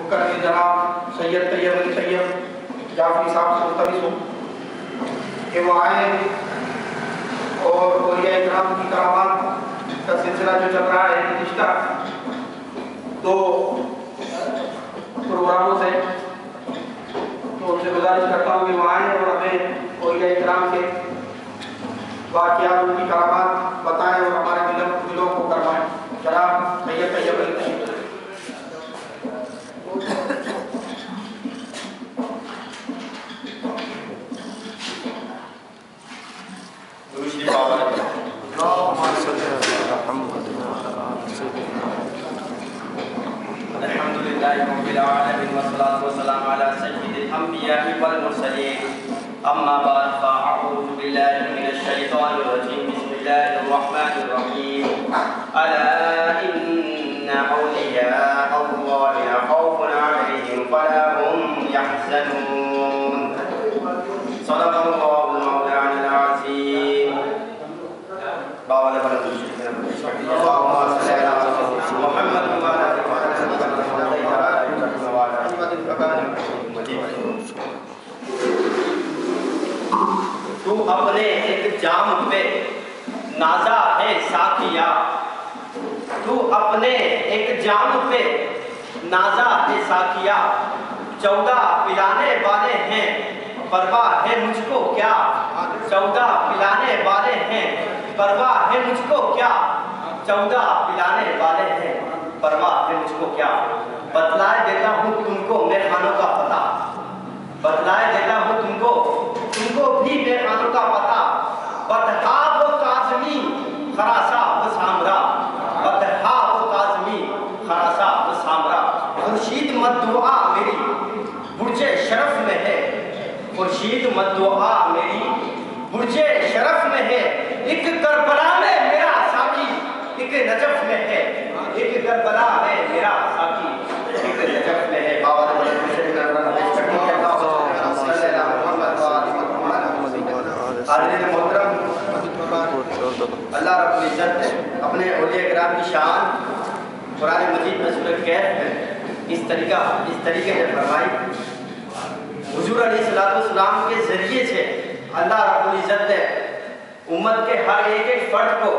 مکرم جناب سید طیب علی طیب جعفری صاحب سے ملتمس ہوں کہ وہ آئیں اور اولیاء اکرام کی کرامات کا سلسلہ جو چل رہا ہے گزشتہ 2 پروگراموں سے، تو ان سے گزارش کرتا ہوں کہ وہ آئیں اور ہمیں اولیاء اکرام کے واقعات، ان کی کرامات بتائیں اور ہمارے دلوں کو کروائیں۔ جناب سید طیب علی طیب۔ الحمدللہ رب العالمین والصلاة والسلام علی سید الانبیاء والمرسلین، اما بعد فاعوذ باللہ من الشیطان الرجیم، بسم اللہ الرحمن الرحیم، الا ان اولیاء اللہ لا خوف علیہم ولا هم یحزنون، صدق اللہ المولانا العظیم۔ باوالے بلند اللہم صلی علی محمد وعلی تو اپنے ایک جام پہ نازا ہے ساقیا، تو اپنے ایک جام پہ نازا ہے ساقیا، 14 پلانے والے ہیں پرواہ ہے مجھ کو کیا، 14 پلانے والے ہیں پرواہ ہے مجھ کو کیا، 14 پلانے والے ہیں پرواہ ہے مجھ کو کیا، بتلائے دیتا ہوں تم کو میں خانوں کا پتہ، بتلائے دیتا ہوں تم کو بھی میں خانوں کا پتہ، بطحا و کاظمی خراسہ و سامرا، بطحا و کاظمی خراسہ و سامرا، خورشید مدعا میری برج شرف میں ہے، خورشید مدعا میری برج شرف میں ہے، ایک کربلا میں میرا ساقی ایک نجف میں ہے، ایک کربلا میں میرا ساقی ایک نجف میں ہے۔ حاضرین محترم، اللہ رب العزت نے اپنے اولیاء کرام کی شان قرآن مجید میں سورہ کہف میں اس طریقے سے فرمائی۔ حضور علیہ السلام کے ذریعے سے اللہ رب العزت نے امت کے ہر ایک فرد کو،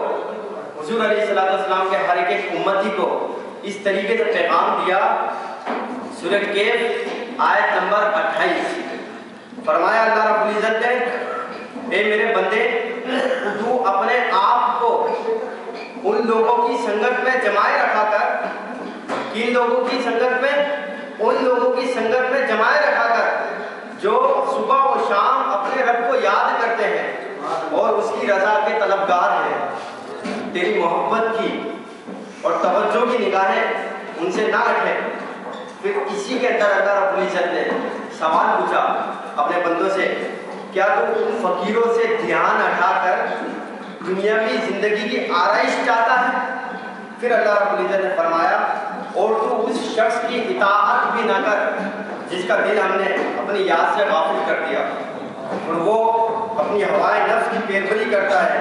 حضور علیہ السلام کے ہر ایک امتی کو اس طریقے سے پیغام دیا۔ سورہ کہف آیت نمبر 28 فرمایا اللہ رب العزت نے، اے میرے بندے، تو اپنے آپ کو ان لوگوں کی سنگت میں جمائے رکھا کر، کن لوگوں کی سنگت میں؟ ان لوگوں کی سنگت میں جمائے رکھا کر جو صبح و شام اپنے رب کو یاد کرتے ہیں اور اس کی رضا کے طلبگار ہیں۔ تیری محبت کی اور توجہ کی نگاہیں ان سے نہ ہٹیں۔ پھر اسی کے اندر اللہ رب العزت نے سوال پوچھا اپنے بندوں سے، کیا تو ان فقیروں سے دھیان ہٹا کر دنیاوی زندگی کی آرائش چاہتا ہے؟ پھر اللہ رب العزت نے فرمایا، اور تو اس شخص کی اطاعت بھی نہ کر جس کا دل ہم نے اپنی یاد سے غافل کر دیا اور وہ اپنی ہوائے نفس کی پیروی کرتا ہے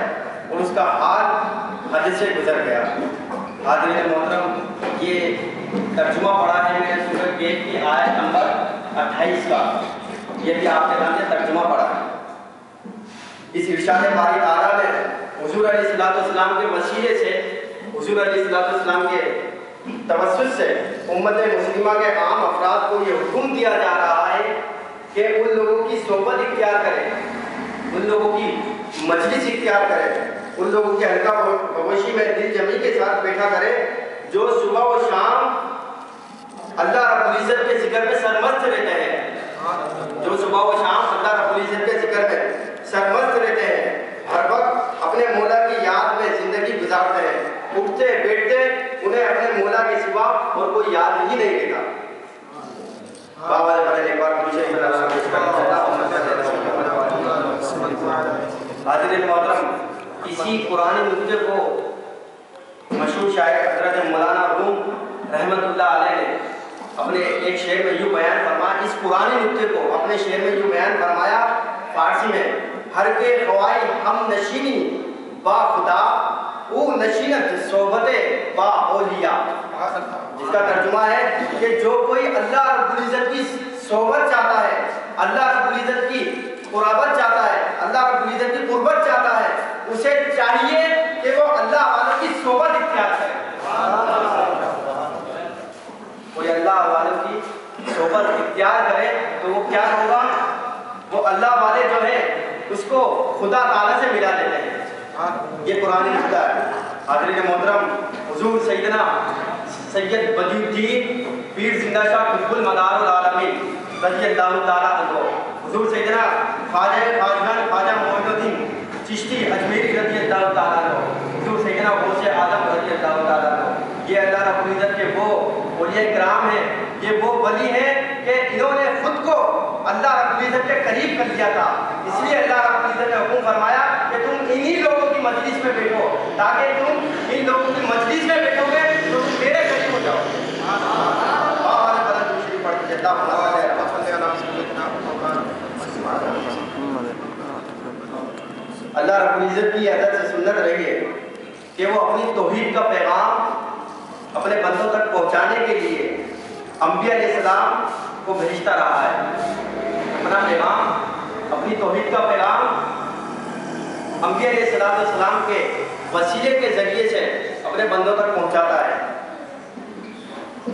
اور اس کا حال حد سے گزر گیا۔ حاضرین محترم، یہ ترجمہ پڑھا ہے میں نے سورہ کہف کی آیت نمبر 28 کا، یہ بھی آپ کے سامنے ترجمہ پڑھا ہے۔ اس ارشاد باری تعالیٰ نے حضور علیہ السلام کے وسیلے سے، حضور علیہ السلام کے توسط سے امت مسلمہ کے عام افراد کو یہ حکم دیا جا رہا ہے کہ ان لوگوں کی صحبت اختیار کریں، ان لوگوں کی مجلس اختیار کریں، ان لوگوں کے حلقہ بگوشی میں دل جمعی کے ساتھ بیٹھا کریں جو صبح و شام اللہ رب العزت کے ذکر میں سرمست رہتے ہیں، جو صبح و شام اللہ رب العزت کے ذکر میں سرمست رہتے ہیں، ہر وقت اپنے مولا کی یاد میں زندگی گزارتے ہیں، اٹھتے بیٹھتے انہیں اپنے مولا کے سوا اور کوئی یاد ہی نہیں رہتا۔ حاضرین محترم، اسی قرآن نقطے کو مشہور شاعر حضرت مولانا روم رحمت اللہ علیہ نے اپنے ایک شعر میں یوں بیان فرمایا، اس قرآن نقطے کو اپنے شعر میں یوں بیان فرمایا فارسی میں، ہر کے خواہی ہم نشینی با خدا او نشینت صحبت با اولیاء۔ اس کا ترجمہ ہے کہ جو کوئی اللہ رب العزت کی صحبت چاہتا ہے، اللہ رب العزت کی قرابت چاہتا ہے، اللہ رب العزت کی قربت چاہتا ہے، اسے چاہیے کہ وہ اللہ والوں کی صحبت اختیار کرے۔ کوئی اللہ والوں کی صحبت اختیار کرے تو وہ کیا ہوگا؟ وہ اللہ والے جو ہیں اس کو خدا تعالیٰ سے ملا دیتے ہیں۔ یہ قرآن نقطہ ہے۔ حاضرین محترم، حضور سیدنا سید بدیع الدین پیر زندہ شاہ قطب المدار العالمین رضی اللہ تعالیٰ عنہ، حضور سیدنا خواجہ خواجگان خواجہ معین الدین چشتی اجمیری رضی اللہ تعالیٰ عنہ، حضور سیدنا غوث اعظم رضی اللہ تعالیٰ عنہ، یہ اللہ رب العزت کے وہ اولیاء کرام ہیں، یہ وہ ولی ہیں کہ انہوں نے خود کو اللہ رب العزت کے قریب کر لیا تھا۔ اس لیے اللہ رب العزت نے حکم فرمایا کہ تم انہی لوگوں کی مجلس میں بیٹھو، تاکہ تم ان لوگوں کی مجلس میں بیٹھو گے تو تم میرے قریب ہو جاؤ۔ اللہ رب العزت کی عادت سے سنت رہی ہے کہ وہ اپنی توحید کا پیغام اپنے بندوں تک پہنچانے کے لیے انبیاء علیہ السلام کو بھیجتا رہا ہے۔ اپنا پیغام، اپنی توحید کا پیغام انبیاء علیہ السلام کے وسیلے کے ذریعے سے اپنے بندوں تک پہنچاتا ہے،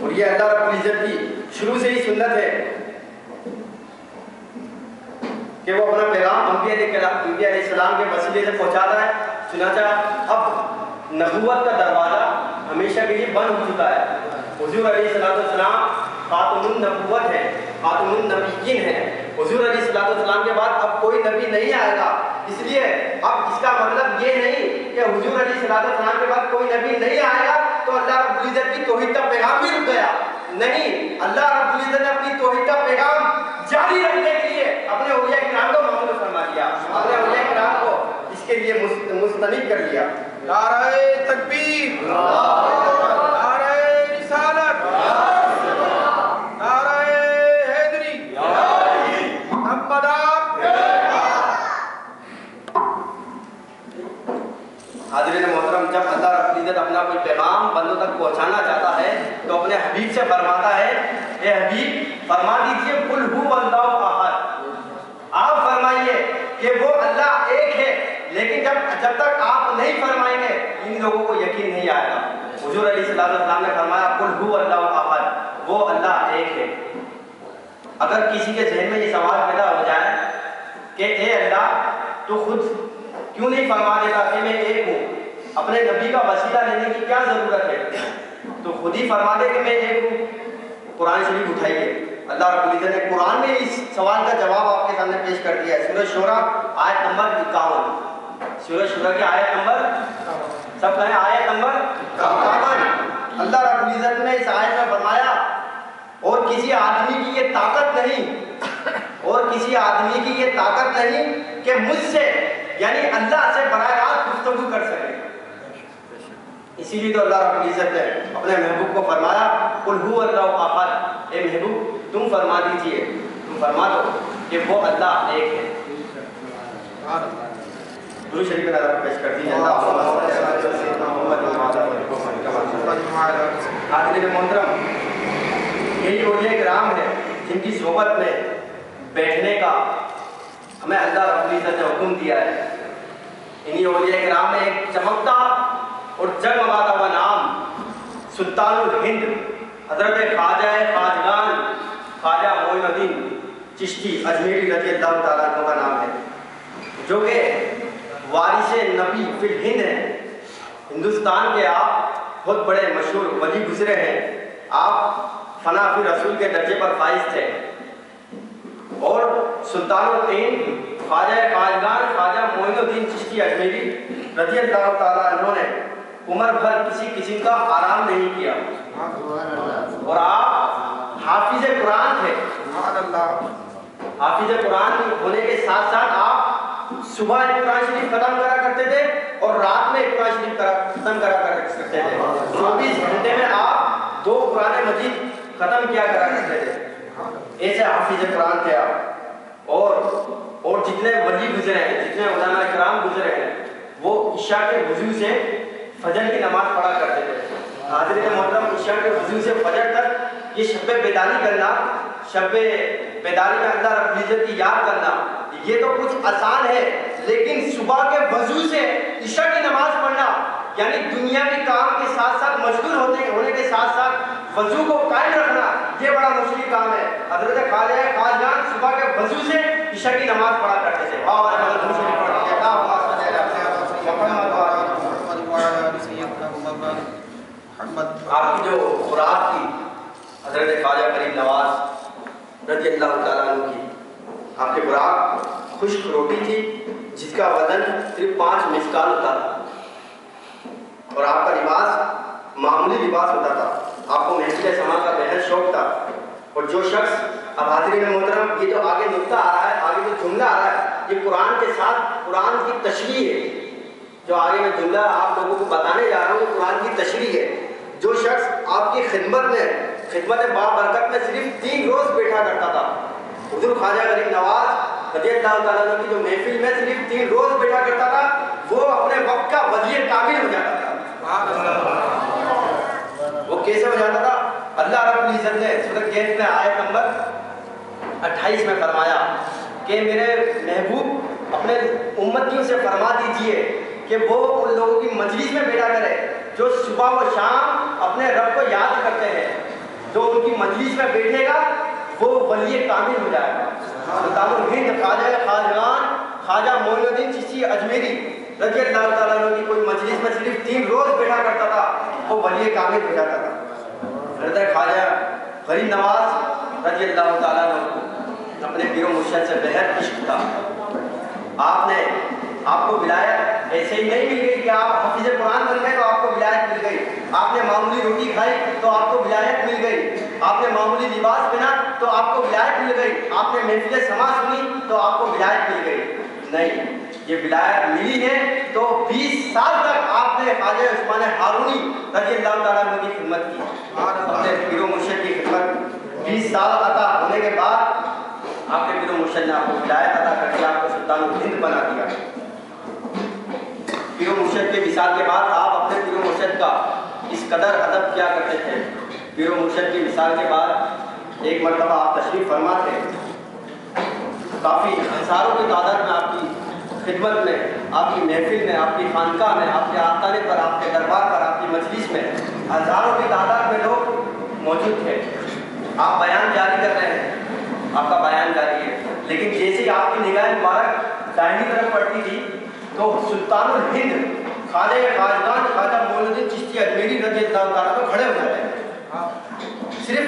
اور یہ اللہ رب العزت کی شروع سے ہی سنت ہے کہ وہ اپنا پیغام انبیاء علیہ السلام کے وسیلے سے پہنچاتا ہے۔ چنانچہ اب نبوت کا دروازہ ہمیشہ کے لیے بند ہو چکا ہے۔ حضور علیہ السلام خاتم النبوت ہے، خاتم النبیین ہے۔ حضور علیہ السلام کے بعد اب کوئی نبی نہیں آئے گا، اس لیے اب اس کا مطلب یہ نہیں کہ حضور علیہ السلام کے بعد کوئی نبی نہیں آئے گا تو اللہ رب العزت کی توحید کا پیغام بھی رک گیا۔ نہیں، اللہ رب العزت نے اپنی توحید کا پیغام جاری رکھنے کے لیے اپنے اولیاء کرام کو معمول فرما دیا، اپنے اولیاء کرام کو اس کے لیے مستند کر لیا۔ نعرہ تکبیر، نعرہ رسالت، نعرہ حیدری، محمد حاضرین محترم، جب اللہ رب العزت اپنا کوئی پیغام بندوں تک پہنچانا چاہتا ہے تو اپنے حبیب سے فرماتا ہے، اے حبیب فرما دیجئے قل هو اللہ احد، آپ فرمائیے کہ وہ اللہ ایک ہے، لیکن جب تک آپ نہیں فرمائیں گے ان لوگوں کو یقین نہیں آئے گا۔ حضور علیہ السلام نے فرمایا قل هو اللہ احد، وہ اللہ ایک ہے۔ اگر کسی کے ذہن میں یہ سوال پیدا ہو جائے کہ اے اللہ تو خود کیوں نہیں فرما دیتا کہ میں ایک ہوں، اپنے نبی کا وسیلہ لینے کی کیا ضرورت ہے، تو خود ہی فرما دے کہ میں ایک ہوں۔ قرآن شریف اٹھائیے، اللہ رب العزت نے قرآن میں اس سوال کا جواب آپ کے سامنے پیش کر دیا ہے۔ سورہ شورى آیت نمبر 51، سورہ شورى کی آیت نمبر، سب کہیں آیت نمبر 51۔ اللہ رب العزت نے اس آیت میں فرمایا اور کسی آدمی کی یہ طاقت نہیں، اور کسی آدمی کی یہ طاقت نہیں کہ مجھ سے یعنی اللہ سے براہ راست گفتگو کر سکے۔ اسی لیے تو اللہ رب العزت نے اپنے محبوب کو فرمایا قل هو اللہ احد، اے محبوب تم فرما دیجئے، تم فرما دو کہ وہ اللہ ایک ہے۔ درود شریف میں نظر پیش کر دیجیے۔ حاضرین محترم، یہی اولیاء کرام ہے جن کی صحبت میں بیٹھنے کا ہمیں اللہ رب العزت نے حکم دیا ہے۔ انہی اولیاء کرام میں ایک چمکتا اور جگمگاتا ہوا نام سلطان الہند حضرت خواجہ خواجگان خواجہ معین الدین چشتی اجمیری رضی اللہ تعالیٰ عنہ کا نام ہے، جو کہ وارث نبی فی الہند ہیں۔ ہندوستان کے آپ بہت بڑے مشہور ولی گزرے ہیں، آپ فنا فی رسول کے درجے پر فائز تھے، اور سلطان الہند خواجہ خواجگان خواجہ معین الدین چشتی اجمیری رضی اللہ تعالیٰ عنہ نے عمر بھر کسی قسم کا آرام نہیں کیا، اور آپ حافظ قرآن تھے۔ حافظ قرآن ہونے کے ساتھ ساتھ آپ صبح قرآن شریف ختم کرا کرتے تھے اور رات میں قرآن شریف ختم کرا کرتے تھے۔ 24 گھنٹے میں آپ 2 قرآن مجید ختم کیا کرا کرتے تھے، ایسے حافظ قرآن تھے آپ۔ اور جتنے ولی گزرے ہیں، جتنے علماء کرام گزرے ہیں، وہ عشاء کے وضو سے فجر کی نماز پڑھا کرتے تھے۔ حاضرین محترم عشاء کے وضو سے فجر تک یہ شب بیداری کرنا، شب بیداری میں اللہ رب العزت کی یاد کرنا، یہ تو کچھ آسان ہے، لیکن صبح کے وضو سے عشاء کی نماز پڑھنا، یعنی دنیا کے کام کے ساتھ ساتھ مشغول ہونے کے ساتھ ساتھ وضو کو قائم رکھنا، یہ بڑا مشکل کام ہے۔ حضرت خواجہ خواجگان صبح کے وضو سے عشاء کی نماز پڑھا کرتے تھے۔ آپ کی جو خوراک تھی حضرت خواجہ غریب نواز رضی اللہ تعالیٰ عنہ کی، آپ کی خوراک خشک روٹی تھی جس کا وزن صرف 5 مسکال ہوتا تھا، اور آپ کا لباس معمولی لباس ہوتا تھا۔ آپ کو محفل سما کا بہت شوق تھا، اور جو شخص اب حاضرین محترم یہ جو آگے نکتہ آ رہا ہے، آگے جو جملہ آ رہا ہے، یہ قرآن کے ساتھ قرآن کی تشریح ہے۔ جو آگے میں جملہ آپ لوگوں کو بتانے جا رہا ہوں یہ قرآن کی تشریح ہے۔ جو شخص آپ کی خدمت بابرکت میں صرف 3 روز بیٹھا کرتا تھا، حضور خواجہ غریب نواز رضی اللہ تعالیٰ عنہ کی جو محفل میں صرف 3 روز بیٹھا کرتا تھا، وہ اپنے وقت کا وزیر کامل ہو جاتا تھا۔ وہ کیسے ہو جاتا تھا؟ اللہ رب العزت نے سورۃ کہف میں آیت نمبر 28 میں فرمایا کہ میرے محبوب اپنے امتیوں سے فرما دیجئے کہ وہ ان لوگوں کی مجلس میں بیٹھا کرے جو صبح و شام اپنے رب کو یاد کرتے ہیں۔ جو ان کی مجلس میں بیٹھے گا وہ ولی کامل ہو جائے گا۔ سلطان الہند خواجہ خواجگان خواجہ معین الدین چشتی اجمیری رضی اللہ تعالیٰ عنہ کی کوئی مجلس میں صرف 3 روز بیٹھا کرتا تھا، وہ ولی کامل ہو جاتا تھا۔ حضرت خواجہ غریب نواز رضی اللہ تعالیٰ عنہ اپنے پیر و مرشد سے بہت عشق تھا۔ آپ کو ولایت ایسے ہی نہیں مل گئی کہ آپ حافظ قرآن بن گئے تو آپ کو ولایت مل گئی، آپ نے معمولی روٹی کھائی تو آپ کو ولایت مل گئی، آپ نے معمولی لباس پہنا تو آپ کو ولایت مل گئی، آپ نے محفل سما سنی تو آپ کو ولایت مل گئی۔ نہیں، یہ ولایت ملی ہے تو 20 سال تک آپ نے خواجہ عثمان ہارونی رضی اللہ تعالیٰ عنہ کی خدمت کی، اپنے پیر و مرشد کی خدمت 20 سال عطا ہونے کے بعد آپ کے پیر و مرشد نے آپ کو ولایت عطا کر کے آپ کو سلطان الہند بنا دیا۔ پیر و مرشد کے وصال کے بعد آپ اپنے پیر و مرشد کا اس قدر ادب کیا کرتے تھے۔ پیر و مرشد کے وصال کے بعد ایک مرتبہ آپ تشریف فرما تھے، کافی ہزاروں کی تعداد میں آپ کی خدمت میں، آپ کی محفل میں، آپ کی خانقاہ میں، آپ کے آستانے پر، آپ کے دربار پر، آپ کی مجلس میں ہزاروں کی تعداد میں لوگ موجود تھے۔ آپ بیان جاری کر رہے ہیں، آپ کا بیان جاری ہے، لیکن جیسے آپ کی نگاہ مبارک دائنی طرف پڑتی تھی تو سلطان الہند خواجہ خواجگان خواجہ معین الدین چشتی اجمیری رضی اللہ تعالیٰ کو کھڑے ہو جاتے ہیں۔ صرف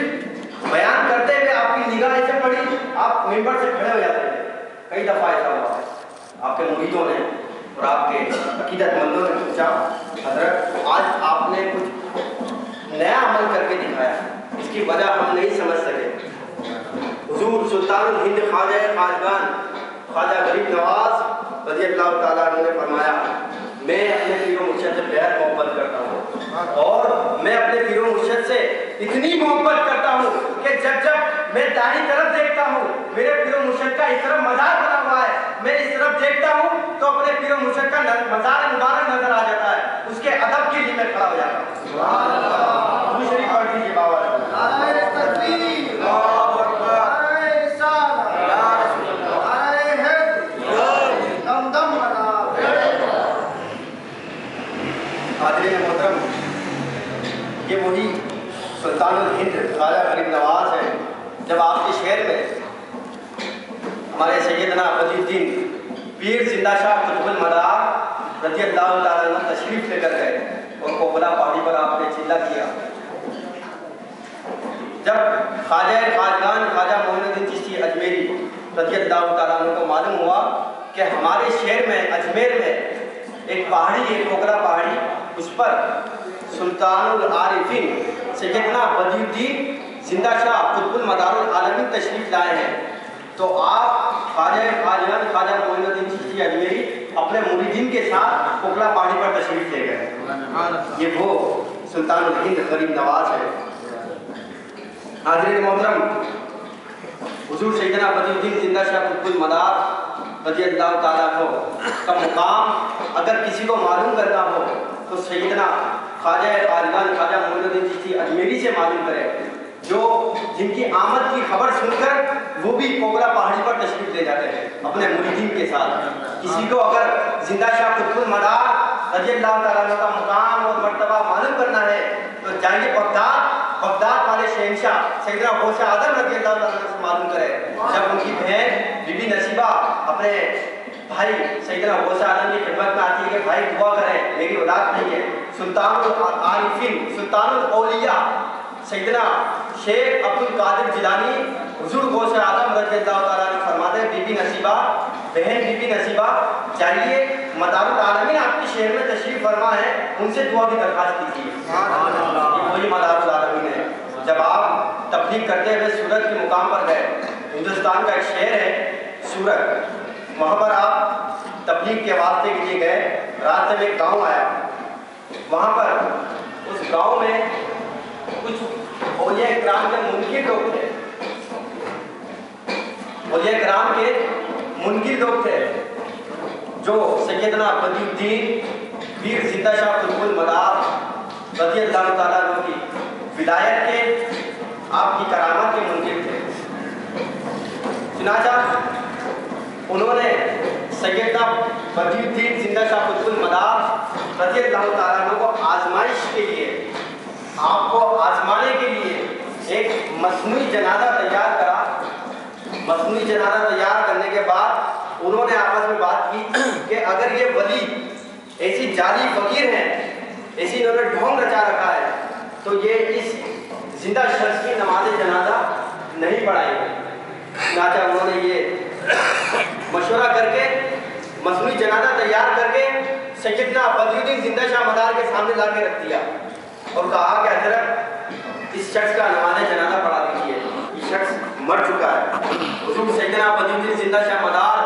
بیان کرتے ہوئے آپ کی نگاہ ایسے پڑی، آپ ممبر سے کھڑے ہو جاتے ہیں۔ کئی دفعہ ایسا ہوا ہے، آپ کے مریدوں نے اور آپ کے عقیدت مندوں نے پوچھا حضرت آج آپ نے کچھ نیا عمل کر کے دکھایا، اس کی وجہ ہم نہیں سمجھ سکے۔ حضور سلطان الہند خواجہ خواجگان خواجہ غریب نواز رضی اللہ تعالیٰ عنہ نے فرمایا میں اپنے پیر و مرشد سے بہت محبت کرتا ہوں، اور میں اپنے پیر و مرشد سے اتنی محبت کرتا ہوں کہ جب میں دائیں طرف دیکھتا ہوں میرے پیر و مرشد کا اس طرف مزار بنا ہوا ہے، میں اس طرف دیکھتا ہوں تو اپنے پیر و مرشد کا مزار مبارک نظر آ جاتا ہے، اس کے ادب کے لیے میں کھڑا ہو جاتا ہوں۔ سبحان اللہ، دوسری پڑھ دیجیے بابا۔ حاضرین محترم، یہ وہی سلطان الہند خواجہ غریب نواز ہے جب آپ کے شہر میں ہمارے سیدنا بدی الدین پیر زندہ شاہ قطب المدار رضی اللہ تعالیٰ عنہ تشریف لے کر گئے اور کوبلا پہاڑی پر آپ نے چلہ کیا۔ جب خواجہ خواجگان خواجہ معین الدین چشتی اجمیری رضی اللہ تعالیٰ عنہ کو معلوم ہوا کہ ہمارے شہر میں اجمیر میں ایک پہاڑی ہے کوبلا پہاڑی، اس پر سلطان العارفین سیدنا بدی الدین زندہ شاہ قطب المدار العالمین تشریف لائے ہیں، تو آپ خواجہ خواجگان خواجہ معین الدین چشتی اجمیری اپنے مریدین کے ساتھ کوبلا پہاڑی پر تشریف لے گئے۔ یہ وہ سلطان الہند غریب نواز ہے۔ حاضرین محترم، حضور سیدنا بدی الدین زندہ شاہ قطب المدار رضی اللہ تعالیٰ عنہ کا مقام اگر کسی کو معلوم کرنا ہو تو سیدنا خواجہ قادیان خواجہ معین الدین چشتی اجمیری سے معلوم کرے، جو جن کی آمد کی خبر سن کر وہ بھی کوبرا پہاڑی پر تشریف لے جاتے ہیں اپنے مریدین کے ساتھ۔ کسی کو اگر زندہ شاہ قطب المدار رضی اللہ تعالیٰ عنہ کا مقام اور مرتبہ معلوم کرنا ہے تو جائیے بغداد والے شہنشاہ سیدنا غوث اعظم رضی اللہ تعالیٰ عنہ سے معلوم کرے۔ جب ان کی بہن بی بی نصیبہ اپنے بھائی سیدنا غوث اعظم کی خدمت میں آتی ہے کہ بھائی دعا کریں میری اولاد نہیں ہے، سلطان العارفین سلطان الاولیاء سیدنا شیخ عبد القادر جیلانی حضور غوث اعظم رضی اللہ تعالیٰ عنہ فرماتے ہیں بی بی نصیبہ، بہن بی بی نصیبہ جائیے مدار العالمین آپ کے شہر میں تشریف فرما ہے، ان سے دعا کی درخواست کیجیے۔ یہ وہی مدار العالمین ہے۔ جب آپ تبلیغ کرتے ہوئے سورت کے مقام پر گئے، ہندوستان کا ایک شہر ہے سورت، وہاں پر آپ تبلیغ کے واسطے کے لیے گئے، راستے میں ایک گاؤں آیا، وہاں پر اس گاؤں میں کچھ اولیاء اکرام کے منکر لوگ تھے، اولیاء اکرام کے منکر لوگ تھے جو سیدنا بدی الدین پیر زندہ شاہ قطب المدار رضی اللہ تعالیٰ عنہ کی ولایت کے آپ کی کرامت کے منکر تھے۔ چنانچہ انہوں نے سیدنا بدی الدین زندہ شاہ قطب المدار رضی اللہ تعالیٰ عنہ کو آزمائش کے لیے، آپ کو آزمانے کے لیے ایک مصنوعی جنازہ تیار کرا۔ مصنوعی جنازہ تیار کرنے کے بعد انہوں نے آپس میں بات کی کہ اگر یہ ولی ایسی جعلی فقیر ہیں، ایسی انہوں نے ڈھونگ رچا رکھا ہے تو یہ اس زندہ شخص کی نماز جنازہ نہیں پڑھائیں گے۔ چنانچہ انہوں نے یہ مشورہ کر کے مصنوعی جنازہ تیار کر کے سیدنا بدی الدین زندہ شاہ مدار کے سامنے لا کے رکھ دیا اور کہا کہ حضرت اس شخص کا نماز جنازہ پڑھا دیجیے، یہ شخص مر چکا ہے۔ حضور سیدنا بدی الدین زندہ شاہ مدار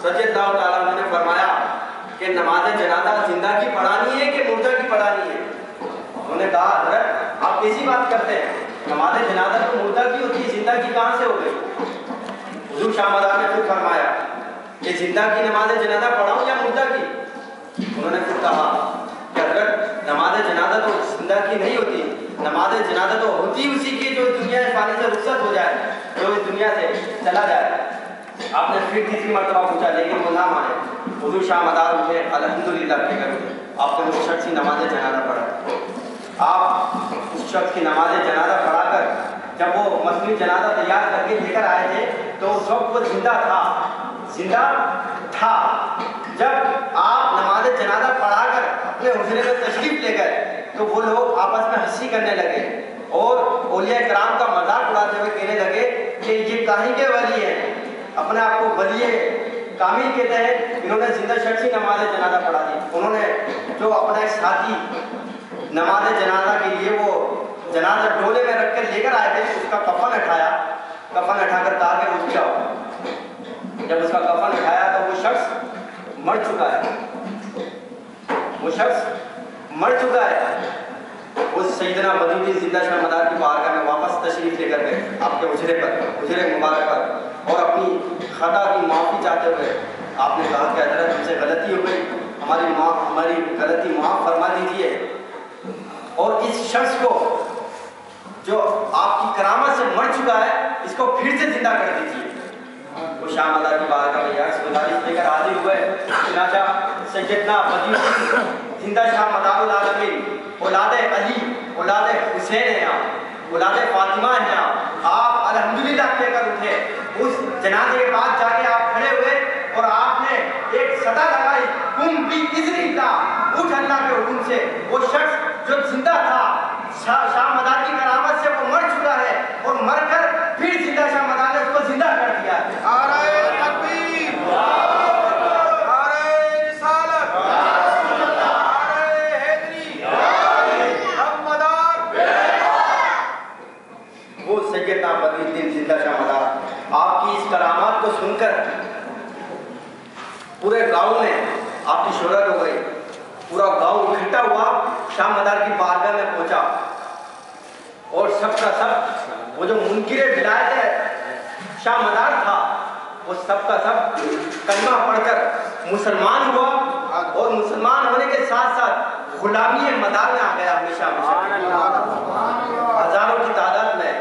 رضی اللہ تعالیٰ عنہ نے فرمایا کہ نماز جنازہ زندہ کی پڑھانی ہے کہ مردہ کی پڑھانی ہے؟ انہوں نے کہا حضرت آپ کیسی بات کرتے ہیں، نماز جنازہ تو مردہ کی ہوتی ہے، زندہ کی کہاں سے ہو گئی؟ حضور شاہ مدار نے پھر فرمایا کہ زندہ کی نماز جنازہ پڑھاؤں یا مردہ کی؟ انہوں نے پھر کہا کہ حضرت نماز جنازہ تو زندہ کی نہیں ہوتی، نماز جنازہ تو ہوتی اسی کی جو دنیا فانی سے رخصت ہو جائے، جو اس دنیا سے چلا جائے۔ آپ نے پھر تیسری مرتبہ پوچھا لیکن وہ نہ مانے۔ حضور شاہ مدار اٹھے الحمدللہ کہہ کر آپ نے اس شخص کی نماز جنازہ پڑھا۔ آپ اس شخص کی نماز جنازہ پڑھا کر جب وہ مصنوعی جنازہ تیار کر کے لے کر آئے تھے تو اس وقت وہ زندہ تھا۔ جب آپ نماز جنازہ پڑھا کر اپنے حجرے میں تشریف لے گئے تو وہ لوگ آپس میں ہنسی کرنے لگے اور اولیاء کرام کا مذاق اڑاتے ہوئے کہنے لگے کہ یہ کہیں کے ولی ہیں، اپنے آپ کو ولی کامل کہتے ہیں، انہوں نے زندہ شخص ہی نماز جنازہ پڑھا دی۔ انہوں نے جو اپنا ایک ساتھی نماز جنازہ کے لیے وہ جنازہ ڈولے میں رکھ کر لے کر آئے تھے، اس کا کفن اٹھایا، کفن اٹھا کر کہا کہ اٹھ جاؤ۔ جب اس کا کفن اٹھایا تو وہ شخص مر چکا ہے، وہ شخص مر چکا ہے۔ اس سیدنا بدی الدین زندہ شاہ مدار کی بارگاہ میں واپس تشریف لے کر گئے آپ کے حجرے مبارک پر، اور اپنی خطا کی معافی چاہتے ہوئے آپ نے کہا کہ حضرت ہم سے غلطی ہو گئی، ہماری غلطی معاف فرما دیجیے، اور اس شخص کو جو آپ کی کرامت سے مر چکا ہے اس کو پھر سے زندہ کر دیجیے۔ وہ شاہ مدار کی بارگاہ میں یاد گزارش لے کر حاضر ہوئے۔ چنانچہ سیدنا بدی الدین زندہ شاہ مدار العالمین اولاد علی، اولاد حسین ہیں آپ، اولاد فاطمہ ہیں آپ الحمدللہ کہہ کر اٹھے۔ اس جنازے کے بعد جا کے آپ کھڑے ہوئے اور آپ نے ایک صدا لگائی، قم بِإِذْنِ اللَّهِ، اٹھ اللہ کے حکم سے۔ وہ شخص جو زندہ تھا شاہ مدار کی کرامت سے وہ مر چکا ہے، اور مر کر پھر زندہ شاہ مدار نے اس کو زندہ کر دیا ہے۔ نعرہ تکبیر، نعرہ رسالت، نعرہ حیدری، حق مدار۔ وہ سیدنا بدی الدین زندہ شاہ مدار آپ کی اس کرامات کو سن کر پورے گاؤں میں آپ کی شہرت ہو گئی، پورا گاؤں اکٹھا ہوا، شاہ مدار کی بارگاہ میں پہنچا، اور سب کا سب وہ جو منکر ولایت شاہ مدار تھا وہ سب کا سب کلمہ پڑھ کر مسلمان ہوا، اور مسلمان ہونے کے ساتھ ساتھ غلامی مدار میں آ گیا ہمیشہ ہزاروں کی تعداد میں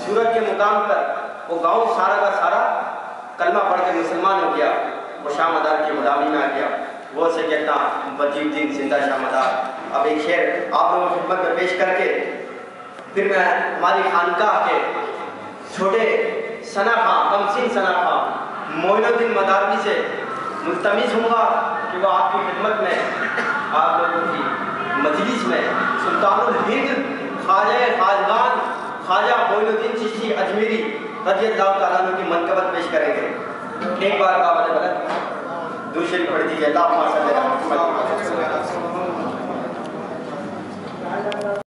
سورت کے مقام پر وہ گاؤں سارا کا سارا کلمہ پڑھ کے مسلمان ہو گیا، وہ شاہ مدار کی غلامی میں آ گیا۔ وہ سیدنا وجیہ الدین زندہ شاہ مدار۔ اب ایک شعر آپ لوگوں کی خدمت میں پیش کر کے پھر میں ہماری خانقاہ کے چھوٹے ثنا خاں، کمسن ثنا خاں معین الدین مداروی سے ملتمس ہوں گا کہ وہ آپ کی خدمت میں، آپ لوگوں کی مجلس میں سلطان الہند خواجہ خواجگان خواجہ معین الدین چشتی اجمیری رضی اللہ تعالیٰ عنہ کی منقبت پیش کریں گے۔ ایک بار کعبۃ بلد درود شریف پڑھ دیجیے۔ اللہم صلی علی محمد۔